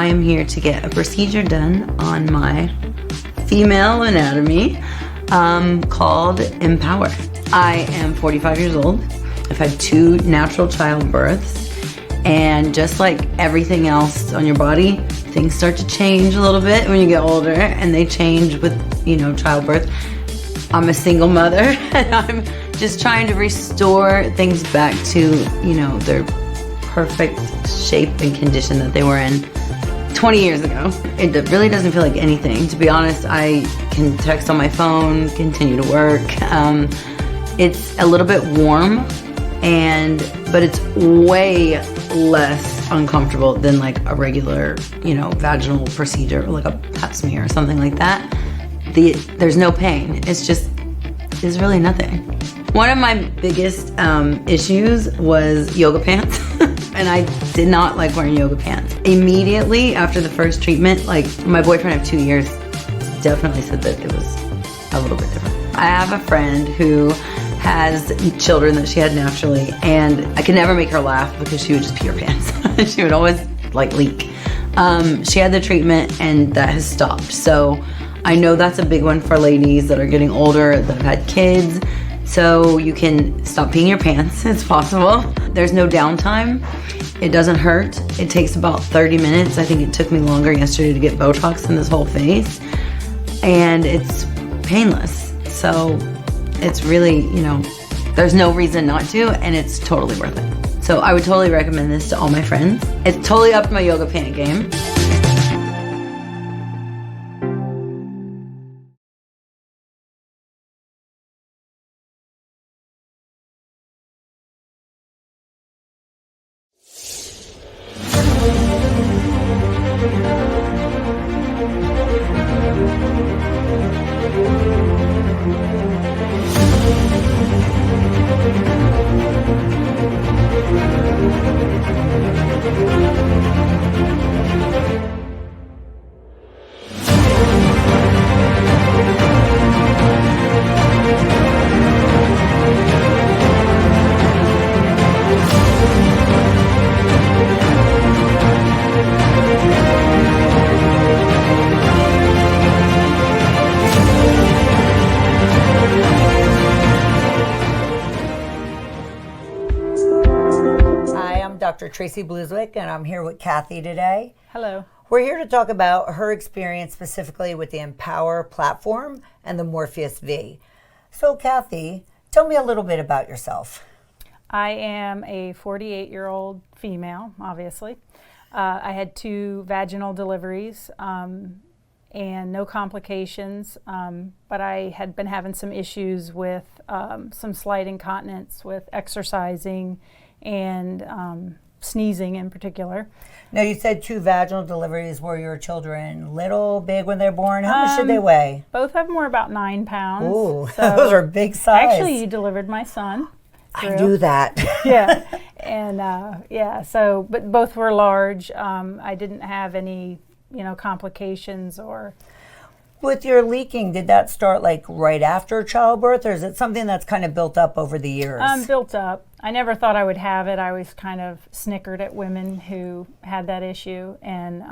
I am here to get a procedure done on my female anatomy called Empower. I am 45 years old. I've had 2 natural childbirths, and just like everything else on your body, things start to change a little bit when you get older, and they change with, childbirth. I'm a single mother, and I'm just trying to restore things back to, their perfect shape and condition that they were in 20 years ago. It really doesn't feel like anything. To be honest, I can text on my phone, continue to work. It's a little bit warm, but it's way less uncomfortable than like a regular, vaginal procedure, like a pap smear or something like that. There's no pain. There's really nothing. One of my biggest issues was yoga pants. And I did not like wearing yoga pants. Immediately after the first treatment, like my boyfriend of 2 years definitely said that it was a little bit different. I have a friend who has children that she had naturally, and I could never make her laugh because she would just pee her pants. She would always leak. She had the treatment and that has stopped. So I know that's a big one for ladies that are getting older, that have had kids. So you can stop peeing your pants, it's possible. There's no downtime. It doesn't hurt. It takes about 30 minutes. I think it took me longer yesterday to get Botox in this whole face. And it's painless. So it's really, there's no reason not to, and it's totally worth it. So I would totally recommend this to all my friends. It's totally upped my yoga pant game. Dr. Tracy Blueswick, and I'm here with Kathy today. Hello. We're here to talk about her experience specifically with the Empower platform and the Morpheus V. So Kathy, tell me a little bit about yourself. I am a 48-year-old female, obviously. I had 2 vaginal deliveries and no complications, but I had been having some issues with some slight incontinence with exercising and sneezing in particular. Now you said 2 vaginal deliveries. Were your children little, big when they're born? How much did they weigh? Both of them were about 9 pounds. Ooh, so those are big size. Actually, you delivered my son. I knew that. Yeah, and but both were large. I didn't have any, complications or. With your leaking, did that start like right after childbirth, or is it something that's kind of built up over the years? Built up. I never thought I would have it. I always kind of snickered at women who had that issue, and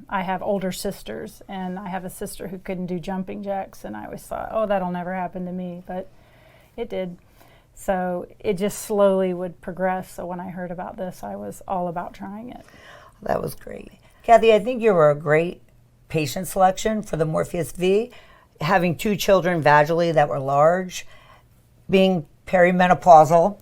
I have older sisters, and I have a sister who couldn't do jumping jacks, and I always thought, oh, that'll never happen to me, but it did. So it just slowly would progress. So when I heard about this, I was all about trying it. That was great. Kathy, I think you were a great patient selection for the Morpheus V, having 2 children vaginally that were large, being perimenopausal,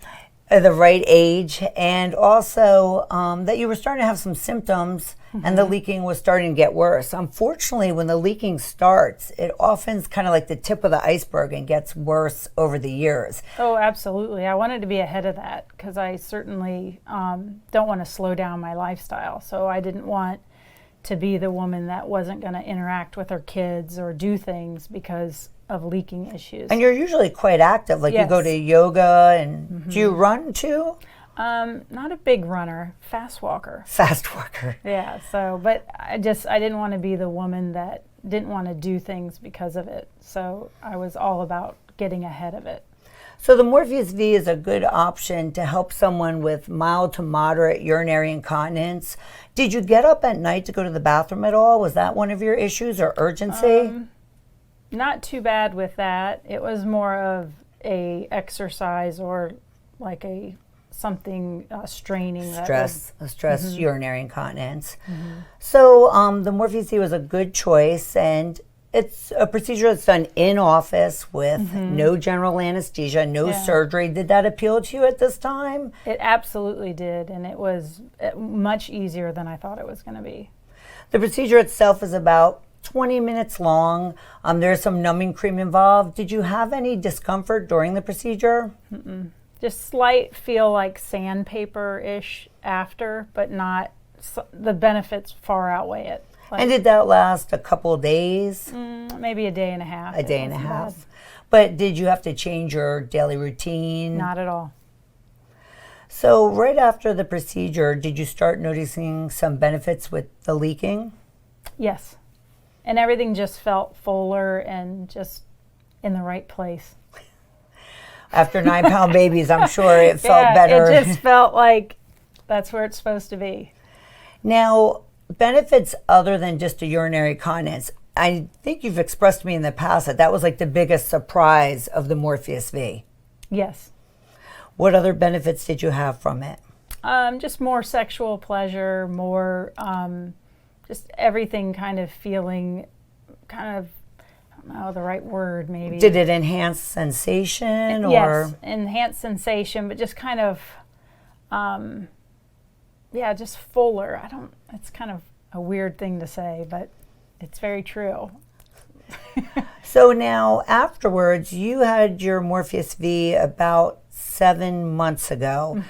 the right age, and also that you were starting to have some symptoms and the leaking was starting to get worse. Unfortunately, when the leaking starts, it often is kind of like the tip of the iceberg and gets worse over the years. Oh, absolutely. I wanted to be ahead of that because I certainly don't want to slow down my lifestyle. So I didn't want to be the woman that wasn't going to interact with her kids or do things because of leaking issues. And you're usually quite active, like yes. You go to yoga and do you run too? Not a big runner, fast walker. Fast walker. Yeah, so, but I didn't want to be the woman that didn't want to do things because of it. So I was all about getting ahead of it. So the Morpheus V is a good option to help someone with mild to moderate urinary incontinence. Did you get up at night to go to the bathroom at all? Was that one of your issues or urgency? Not too bad with that. It was more of a exercise or like a something straining. Stress, urinary incontinence. So the Morpheus V was a good choice, and it's a procedure that's done in office with no general anesthesia, no surgery. Did that appeal to you at this time? It absolutely did, and it was much easier than I thought it was going to be. The procedure itself is about 20 minutes long. There's some numbing cream involved. Did you have any discomfort during the procedure? Just slight feel like sandpaper-ish after, but not, the benefits far outweigh it. Like, And did that last a couple of days? maybe a day and a half. A day and a half. But did you have to change your daily routine? Not at all. So right after the procedure, did you start noticing some benefits with the leaking? Yes. And everything just felt fuller and just in the right place. After 9-pound babies, I'm sure it felt better. It just felt like that's where it's supposed to be. Now, benefits other than just a urinary incontinence. I think you've expressed to me in the past that that was like the biggest surprise of the Morpheus V. Yes. What other benefits did you have from it? Just more sexual pleasure, more just everything kind of feeling I don't know the right word maybe. Did it enhance sensation or? Yes, enhanced sensation, but just kind of, just fuller. It's kind of a weird thing to say, but it's very true. So now afterwards, you had your Morpheus V about 7 months ago.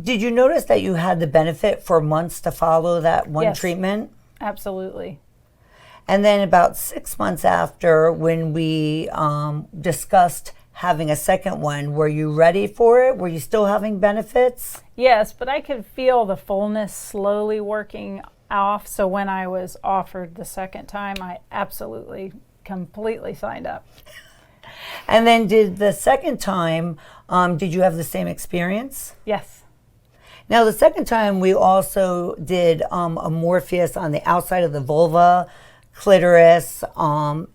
Did you notice that you had the benefit for months to follow that one Yes. treatment? Absolutely. And then about 6 months after, when we discussed having a second one, were you ready for it? Were you still having benefits? Yes, but I could feel the fullness slowly working off. So when I was offered the second time, I absolutely, completely signed up. And then did the second time, did you have the same experience? Yes. Now, the second time, we also did a Morpheus on the outside of the vulva, clitoris.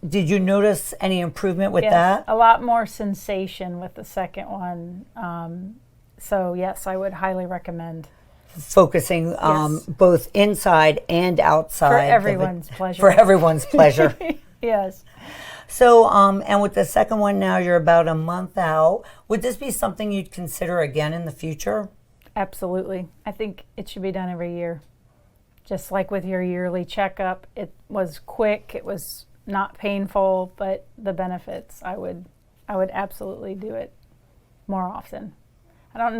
Did you notice any improvement with Yes, that? a lot more sensation with the second one. So yes, I would highly recommend. Focusing Yes. both inside and outside. For everyone's pleasure. For everyone's pleasure. Yes. So, and with the second one now, you're about a month out. Would this be something you'd consider again in the future? Absolutely. I think it should be done every year. Just like with your yearly checkup, it was quick, it was not painful, but the benefits, I would absolutely do it more often. I don't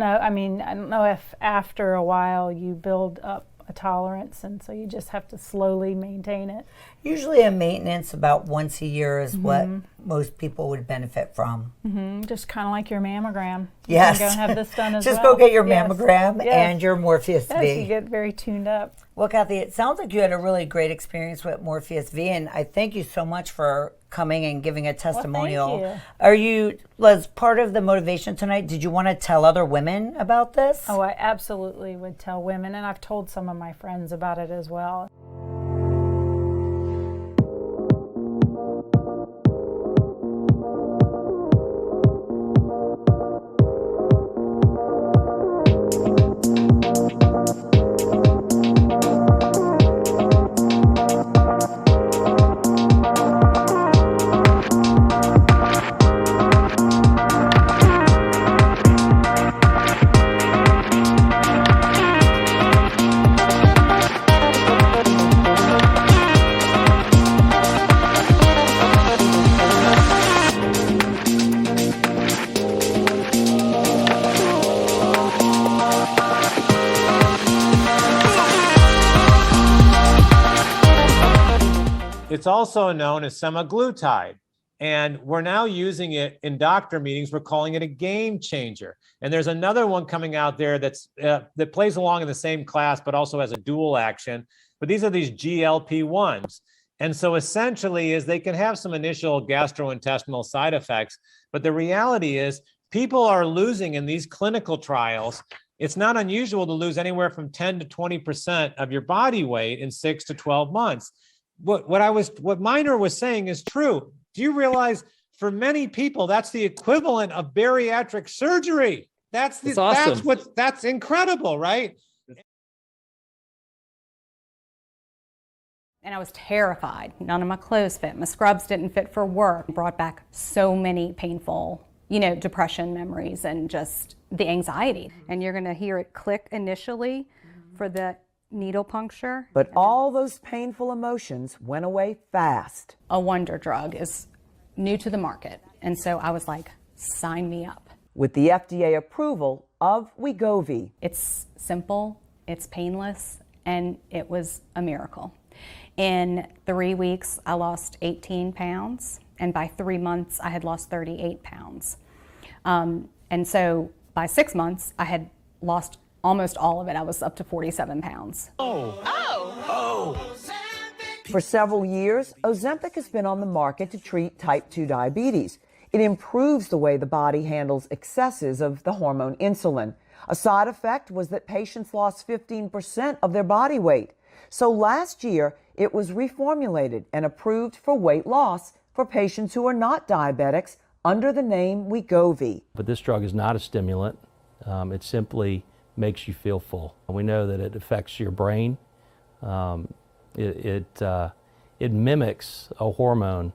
know if after a while you build up a tolerance, and so you just have to slowly maintain it. Usually a maintenance about once a year is what most people would benefit from. Just kind of like your mammogram. Yes. You can go and have this done as Just well. go get your Yes. mammogram Yes. and your Morpheus Yes, V. you get very tuned up. Well, Kathy, it sounds like you had a really great experience with Morpheus V, and I thank you so much for coming and giving a testimonial. you. Was part of the motivation tonight, did you want to tell other women about this? Oh, I absolutely would tell women, and I've told some of my friends about it as well. It's also known as semaglutide, and we're now using it in doctor meetings. We're calling it a game changer. And there's another one coming out there that plays along in the same class, but also has a dual action. But these are these GLP-1s. And so essentially is they can have some initial gastrointestinal side effects, but the reality is people are losing in these clinical trials. It's not unusual to lose anywhere from 10 to 20% of your body weight in 6 to 12 months. What Miner was saying is true. Do you realize for many people, that's the equivalent of bariatric surgery? That's awesome. That's incredible, right? And I was terrified. None of my clothes fit. My scrubs didn't fit for work. It brought back so many painful, depression memories and just the anxiety. And you're gonna hear it click initially for the needle puncture. But all those painful emotions went away fast. A wonder drug is new to the market. And so I was like, sign me up. With the FDA approval of Wegovy. It's simple, it's painless, and it was a miracle. In 3 weeks, I lost 18 pounds, and by 3 months, I had lost 38 pounds. And so by 6 months, I had lost almost all of it. I was up to 47 pounds. For several years, Ozempic has been on the market to treat type 2 diabetes. It improves the way the body handles excesses of the hormone insulin. A side effect was that patients lost 15% of their body weight. So last year, it was reformulated and approved for weight loss for patients who are not diabetics under the name Wegovy. But this drug is not a stimulant. It simply makes you feel full. We know that it affects your brain. It mimics a hormone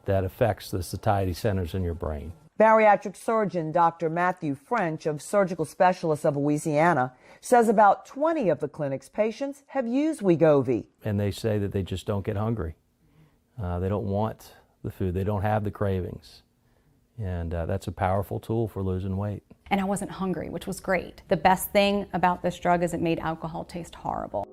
that affects the satiety centers in your brain. Bariatric surgeon Dr. Matthew French of Surgical Specialists of Louisiana says about 20 of the clinic's patients have used Wegovy. And they say that they just don't get hungry. They don't want the food. They don't have the cravings. And that's a powerful tool for losing weight. And I wasn't hungry, which was great. The best thing about this drug is it made alcohol taste horrible.